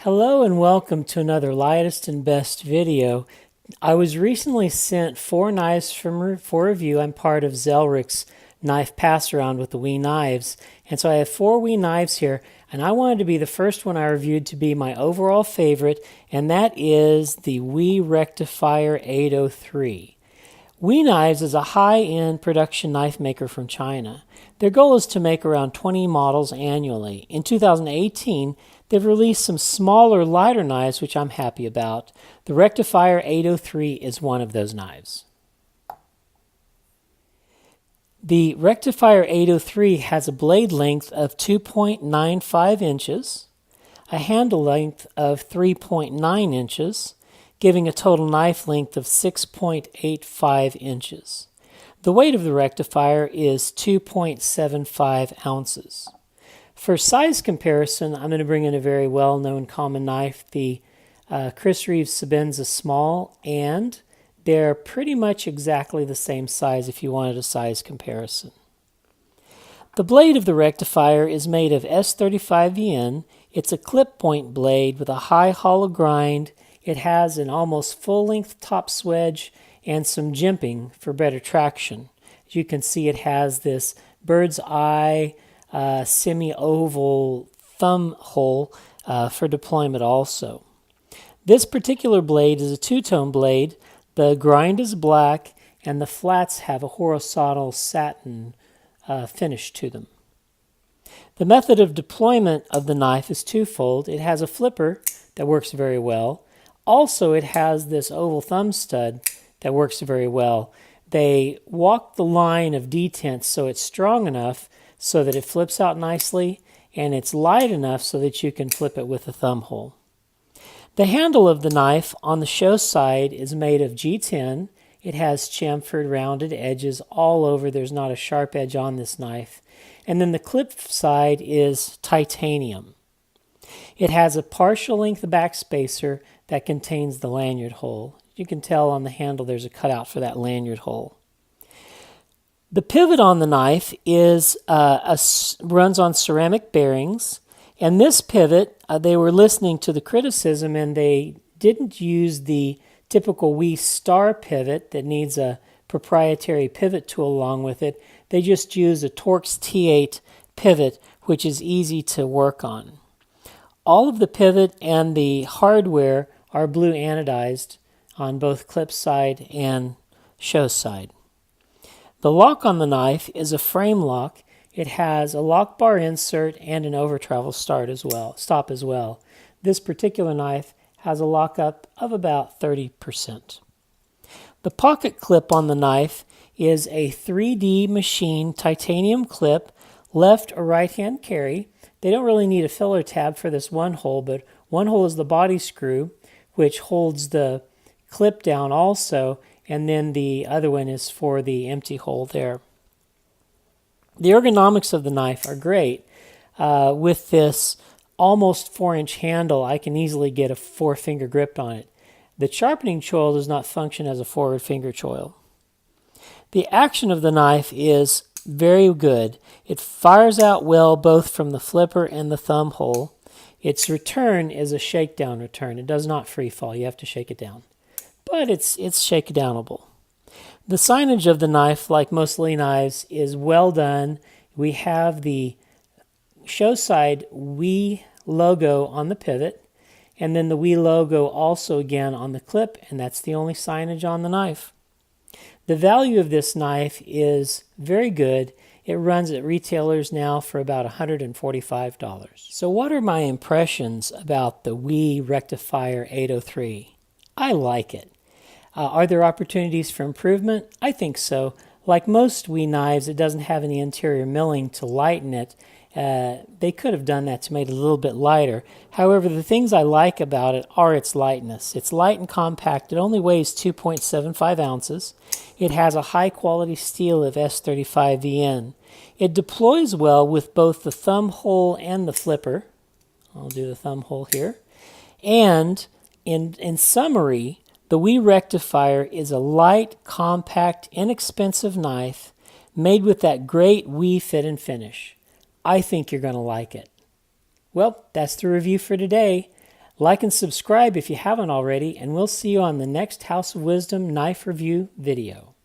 Hello and welcome to another Lightest and Best video. I was recently sent 4 knives for review. I'm part of Zelric's knife pass around with the WE knives. And so I have 4 WE knives here, and I wanted to be the first one I reviewed to be my overall favorite, and that is the WE Rectifier 803. WE Knives is a high-end production knife maker from China. Their goal is to make around 20 models annually. In 2018, they've released some smaller, lighter knives, which I'm happy about. The Rectifier 803 is one of those knives. The Rectifier 803 has a blade length of 2.95 inches, a handle length of 3.9 inches, giving a total knife length of 6.85 inches. The weight of the Rectifier is 2.75 ounces. For size comparison, I'm going to bring in a very well-known common knife, the Chris Reeves Sebenza Small, and they're pretty much exactly the same size if you wanted a size comparison. The blade of the Rectifier is made of S35VN. It's a clip point blade with a high hollow grind. It has an almost full-length top swedge and some jimping for better traction. As you can see, it has this bird's eye semi-oval thumb hole for deployment also. This particular blade is a two-tone blade. The grind is black and the flats have a horizontal satin finish to them. The method of deployment of the knife is twofold. It has a flipper that works very well. Also, it has this oval thumb stud that works very well. They walk the line of detent so it's strong enough so that it flips out nicely, and it's light enough so that you can flip it with a thumb hole. The handle of the knife on the show side is made of G10. It has chamfered rounded edges all over. There's not a sharp edge on this knife. And then the clip side is titanium. It has a partial length back spacer that contains the lanyard hole. You can tell on the handle there's a cutout for that lanyard hole. The pivot on the knife is runs on ceramic bearings, and this pivot, they were listening to the criticism and they didn't use the typical WE star pivot that needs a proprietary pivot tool along with it. They just used a Torx T8 pivot, which is easy to work on. All of the pivot and the hardware are blue anodized on both clip side and show side. The lock on the knife is a frame lock. It has a lock bar insert and an over travel stop as well. This particular knife has a lockup of about 30%. The pocket clip on the knife is a 3D machine titanium clip, left or right hand carry. They don't really need a filler tab for this one hole, but one hole is the body screw, which holds the clip down also, and then the other one is for the empty hole there. The ergonomics of the knife are great. With this almost 4-inch handle, I can easily get a 4-finger grip on it. The sharpening choil does not function as a forward finger choil. The action of the knife is very good. It fires out well both from the flipper and the thumb hole. Its return is a shakedown return. It does not free fall. You have to shake it down. But it's shakedownable. The signage of the knife, like most WE knives, is well done. We have the show side WE logo on the pivot, and then the WE logo also again on the clip, and that's the only signage on the knife. The value of this knife is very good. It runs at retailers now for about $145. So what are my impressions about the WE Rectifier 803? I like it. Are there opportunities for improvement? I think so. Like most WE knives, it doesn't have any interior milling to lighten it. They could have done that to make it a little bit lighter. However, the things I like about it are its lightness. It's light and compact. It only weighs 2.75 ounces. It has a high-quality steel of S35VN. It deploys well with both the thumb hole and the flipper. I'll do the thumb hole here. And in summary, the WE Rectifier is a light, compact, inexpensive knife made with that great WE fit and finish. I think you're going to like it. Well, that's the review for today. Like and subscribe if you haven't already, and we'll see you on the next House of Wisdom knife review video.